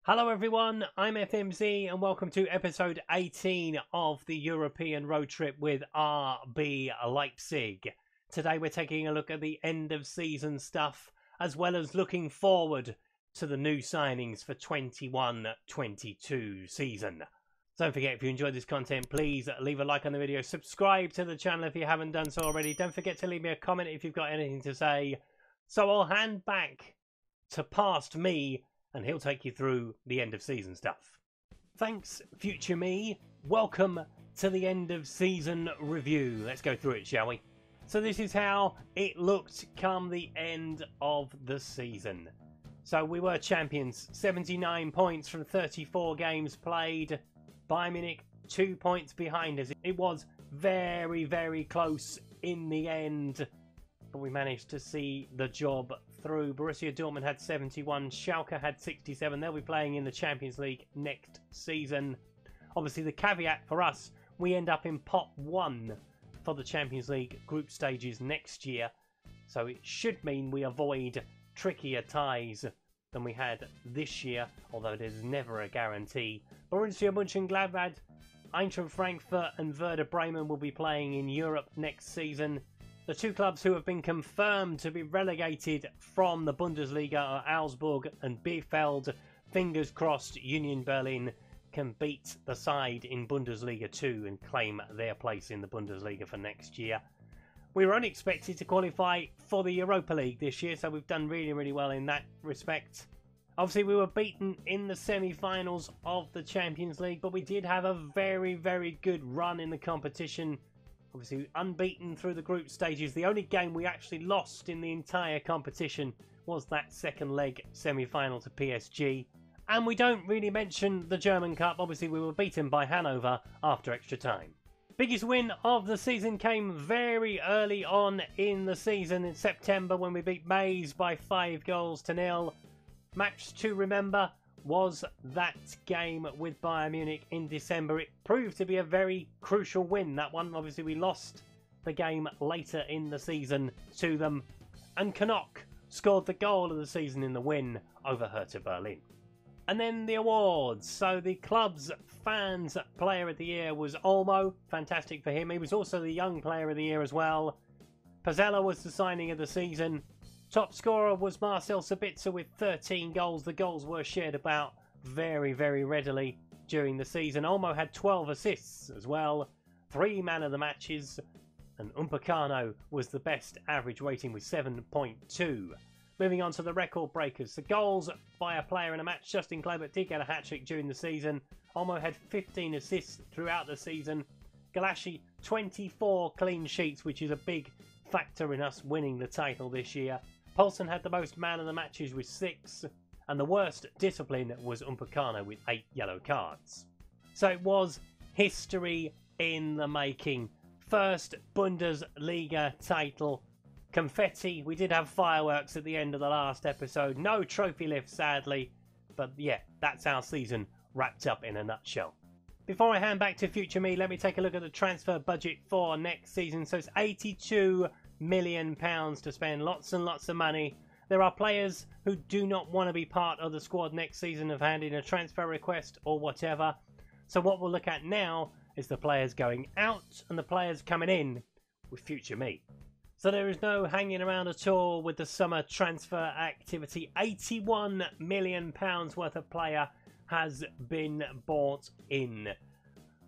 Hello everyone, I'm FMZ and welcome to episode 18 of the European Road Trip with RB Leipzig. Today we're taking a look at the end of season stuff as well as looking forward to the new signings for 21-22 season. Don't forget, if you enjoyed this content, please leave a like on the video, subscribe to the channel if you haven't done so already. Don't forget to leave me a comment if you've got anything to say. So I'll hand back to past me and he'll take you through the end of season stuff. Thanks, future me. Welcome to the end of season review. Let's go through it, shall we? So this is how it looked come the end of the season. So we were champions, 79 points from 34 games played. Bayern Munich 2 points behind us. It was very, very close in the end, but we managed to see the job through. Borussia Dortmund had 71, Schalke had 67. They'll be playing in the Champions League next season. Obviously, the caveat for us, we end up in pot 1 for the Champions League group stages next year. So it should mean we avoid trickier ties than we had this year, although there's never a guarantee. Borussia Mönchengladbach, Eintracht Frankfurt and Werder Bremen will be playing in Europe next season. The two clubs who have been confirmed to be relegated from the Bundesliga are Augsburg and Bielefeld. Fingers crossed Union Berlin can beat the side in Bundesliga 2 and claim their place in the Bundesliga for next year. We were only expected to qualify for the Europa League this year, so we've done really, really well in that respect. Obviously, we were beaten in the semi-finals of the Champions League, but we did have a very, very good run in the competition. Obviously, unbeaten through the group stages. The only game we actually lost in the entire competition was that second leg semi-final to PSG. And we don't really mention the German Cup. Obviously, we were beaten by Hanover after extra time. Biggest win of the season came very early on in the season in September when we beat Mainz by 5-0. Match to remember was that game with Bayern Munich in December. It proved to be a very crucial win, that one. Obviously, we lost the game later in the season to them. And Knock scored the goal of the season in the win over Hertha Berlin. And then the awards. So the club's fans player of the year was Olmo. Fantastic for him. He was also the young player of the year as well. Pazzella was the signing of the season. Top scorer was Marcel Sabitzer with 13 goals. The goals were shared about very, very readily during the season. Olmo had 12 assists as well. 3 man of the matches. And Upamecano was the best average rating with 7.2. Moving on to the record breakers. The goals by a player in a match. Justin Kluivert did get a hat-trick during the season. Olmo had 15 assists throughout the season. Galashi, 24 clean sheets, which is a big factor in us winning the title this year. Poulsen had the most man of the matches with 6, and the worst discipline was Upamecano with 8 yellow cards. So it was history in the making. First Bundesliga title. Confetti. We did have fireworks at the end of the last episode. No trophy lift, sadly. But yeah, that's our season wrapped up in a nutshell. Before I hand back to future me, let me take a look at the transfer budget for next season. So it's £82 million to spend, lots and lots of money. There are players who do not want to be part of the squad next season, have handed in a transfer request or whatever. So what we'll look at now is the players going out and the players coming in with future me. So there is no hanging around at all with the summer transfer activity. £81 million worth of player has been bought in.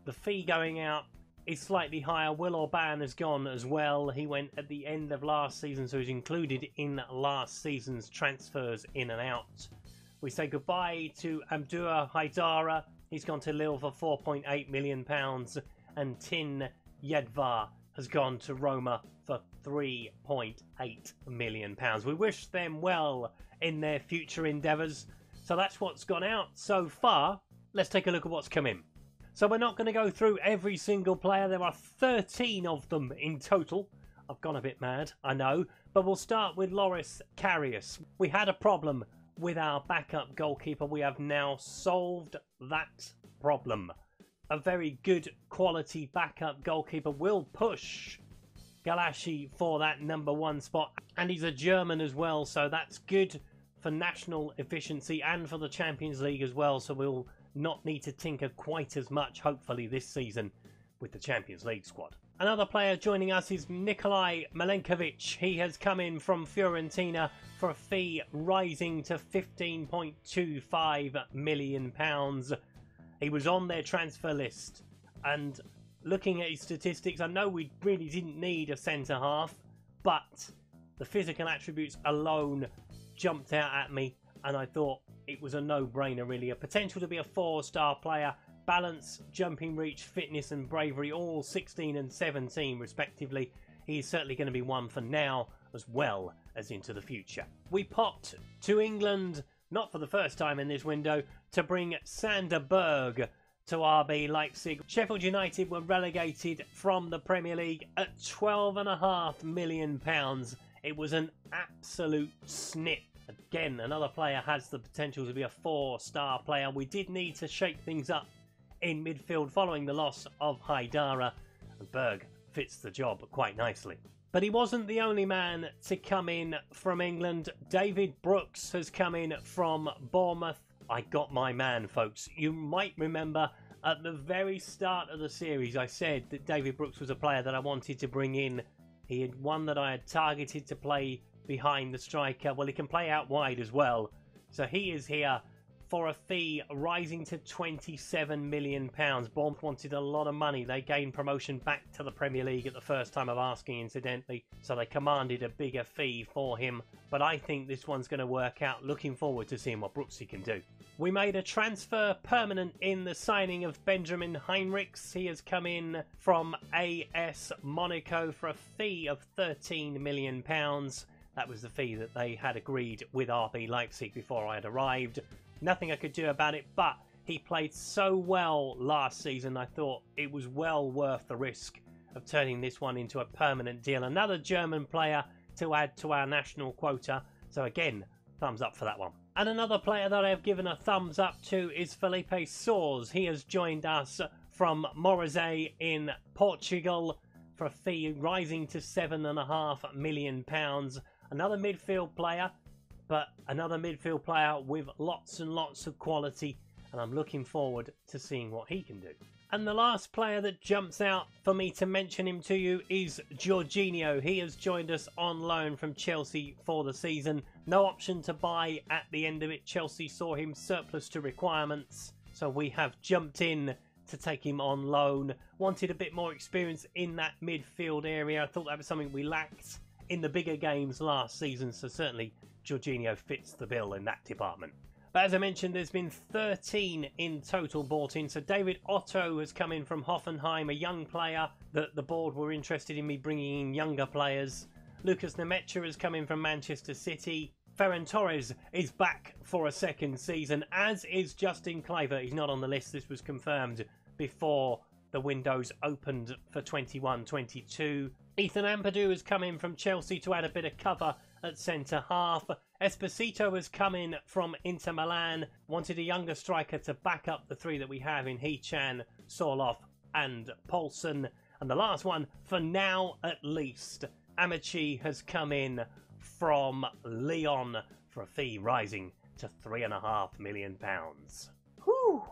The fee going out is slightly higher. Will Orban has gone as well. He went at the end of last season, so he's included in last season's transfers in and out. We say goodbye to Abdur Haidara. He's gone to Lille for £4.8 million. And Tin Yedvar has gone to Roma for £3.8 million. We wish them well in their future endeavours. So that's what's gone out so far. Let's take a look at what's come in. So we're not going to go through every single player. There are 13 of them in total. I've gone a bit mad, I know. But we'll start with Loris Karius. We had a problem with our backup goalkeeper. We have now solved that problem. A very good quality backup goalkeeper will push Galashi for that #1 spot. And he's a German as well, so that's good for national efficiency and for the Champions League as well, so we'll not need to tinker quite as much, hopefully, this season with the Champions League squad. Another player joining us is Nikolaj Milenkovic. He has come in from Fiorentina for a fee rising to £15.25 million. He was on their transfer list, and looking at his statistics, I know we really didn't need a centre-half, but the physical attributes alone jumped out at me, and I thought it was a no-brainer, really. A potential to be a 4-star player, balance, jumping reach, fitness and bravery, all 16 and 17 respectively. He's certainly going to be one for now as well as into the future. We popped to England, not for the first time in this window, to bring Sander Berg to RB Leipzig. Sheffield United were relegated from the Premier League at £12.5 million. It was an absolute snip. Again, another player has the potential to be a 4-star player. We did need to shake things up in midfield following the loss of Haidara, and Berg fits the job quite nicely. But he wasn't the only man to come in from England. David Brooks has come in from Bournemouth. I got my man, folks. You might remember at the very start of the series I said that David Brooks was a player that I wanted to bring in. He had one that I had targeted to play behind the striker. Well, he can play out wide as well. So he is here for a fee rising to £27 million. Bournemouth wanted a lot of money. They gained promotion back to the Premier League at the first time of asking, incidentally. So they commanded a bigger fee for him. But I think this one's going to work out. Looking forward to seeing what Brooksy can do. We made a transfer permanent in the signing of Benjamin Heinrichs. He has come in from AS Monaco for a fee of £13 million. That was the fee that they had agreed with RB Leipzig before I had arrived. Nothing I could do about it, but he played so well last season, I thought it was well worth the risk of turning this one into a permanent deal. Another German player to add to our national quota. So again, thumbs up for that one. And another player that I have given a thumbs up to is Felipe Soares. He has joined us from Morizet in Portugal for a fee rising to £7.5 million. Another midfield player, but another midfield player with lots and lots of quality, and I'm looking forward to seeing what he can do. And the last player that jumps out for me to mention him to you is Jorginho. He has joined us on loan from Chelsea for the season. No option to buy at the end of it. Chelsea saw him surplus to requirements, so we have jumped in to take him on loan. Wanted a bit more experience in that midfield area. I thought that was something we lacked in the bigger games last season, so certainly Jorginho fits the bill in that department. But as I mentioned, there's been 13 in total bought in. So David Otto has come in from Hoffenheim, a young player that the board were interested in me bringing in younger players. Lucas Nemecha has come in from Manchester City. Ferran Torres is back for a second season, as is Justin Kluivert. He's not on the list. This was confirmed before the windows opened for 21-22. Ethan Ampadu has come in from Chelsea to add a bit of cover at centre-half. Esposito has come in from Inter Milan. Wanted a younger striker to back up the three that we have in Hechan, Sorloth and Poulsen. And the last one, for now at least, Amici has come in from Lyon for a fee rising to £3.5 million. Whew!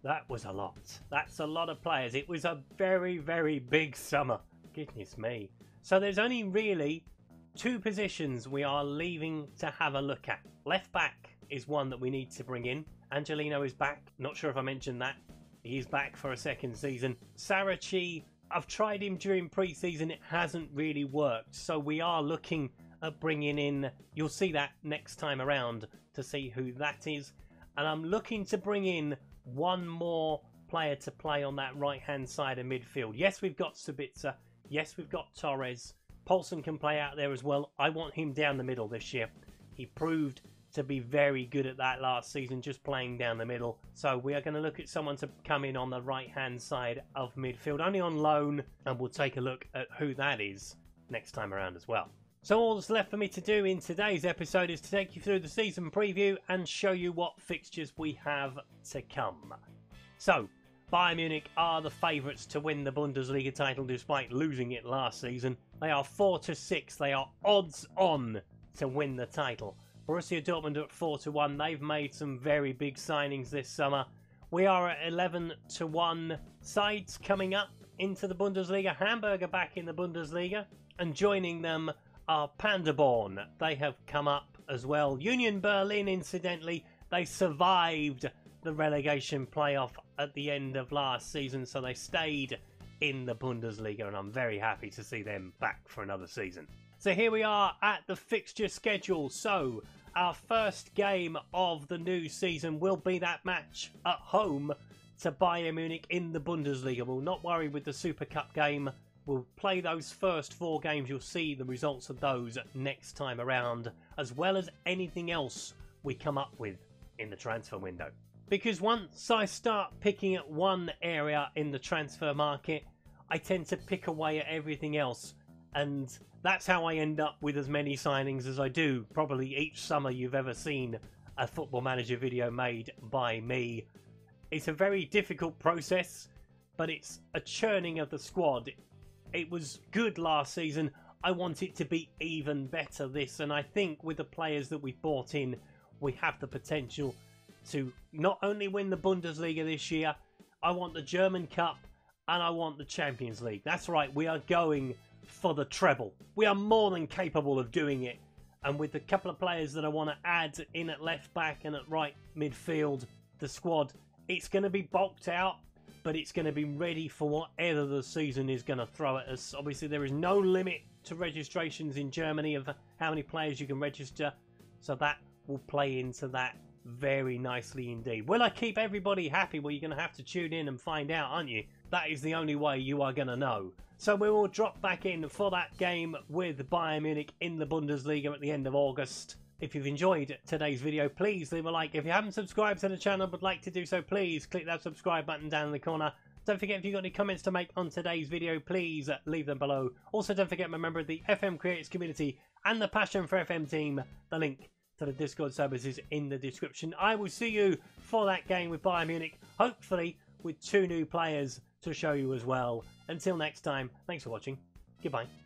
That was a lot. That's a lot of players. It was a very, very big summer. Goodness me. So there's only really two positions we are leaving to have a look at. Left back is one that we need to bring in. Angelino is back. Not sure if I mentioned that. He is back for a second season. Sarachi, I've tried him during pre-season. It hasn't really worked. So we are looking at bringing in, you'll see that next time around to see who that is. And I'm looking to bring in one more player to play on that right-hand side of midfield. Yes, we've got Sabitzer. Yes, we've got Torres. Poulsen can play out there as well. I want him down the middle this year. He proved to be very good at that last season, just playing down the middle. So we are going to look at someone to come in on the right-hand side of midfield, only on loan, and we'll take a look at who that is next time around as well. So all that's left for me to do in today's episode is to take you through the season preview and show you what fixtures we have to come. So, Bayern Munich are the favourites to win the Bundesliga title despite losing it last season. They are 4-6. They are odds on to win the title. Borussia Dortmund at 4-1. They've made some very big signings this summer. We are at 11-1. Sides coming up into the Bundesliga. Hamburg are back in the Bundesliga. And joining them are Paderborn. They have come up as well. Union Berlin, incidentally, they survived the relegation playoff at the end of last season, so they stayed in the Bundesliga, and I'm very happy to see them back for another season. So here we are at the fixture schedule. So our first game of the new season will be that match at home to Bayern Munich in the Bundesliga. We'll not worry with the Super Cup game. We'll play those first 4 games. You'll see the results of those next time around, as well as anything else we come up with in the transfer window. Because once I start picking at one area in the transfer market, I tend to pick away at everything else. And that's how I end up with as many signings as I do. Probably each summer you've ever seen a Football Manager video made by me. It's a very difficult process, but it's a churning of the squad. It was good last season. I want it to be even better this. And I think with the players that we've bought in, we have the potential to not only win the Bundesliga this year, I want the German Cup and I want the Champions League. That's right, we are going for the treble. We are more than capable of doing it. And with the couple of players that I want to add in at left back and at right midfield, the squad, it's going to be bulked out, but it's going to be ready for whatever the season is going to throw at us. Obviously, there is no limit to registrations in Germany of how many players you can register, so that will play into that very nicely indeed. Will I keep everybody happy? Well, you're going to have to tune in and find out, aren't you? That is the only way you are going to know. So we will drop back in for that game with Bayern Munich in the Bundesliga at the end of August. If you've enjoyed today's video, please leave a like. If you haven't subscribed to the channel but would like to do so, please click that subscribe button down in the corner. Don't forget, if you've got any comments to make on today's video, please leave them below. Also, don't forget, I'm a member of the FM Creators community and the Passion for FM team. The link to the Discord servers is in the description. I will see you for that game with Bayern Munich, hopefully with 2 new players to show you as well. Until next time, thanks for watching. Goodbye.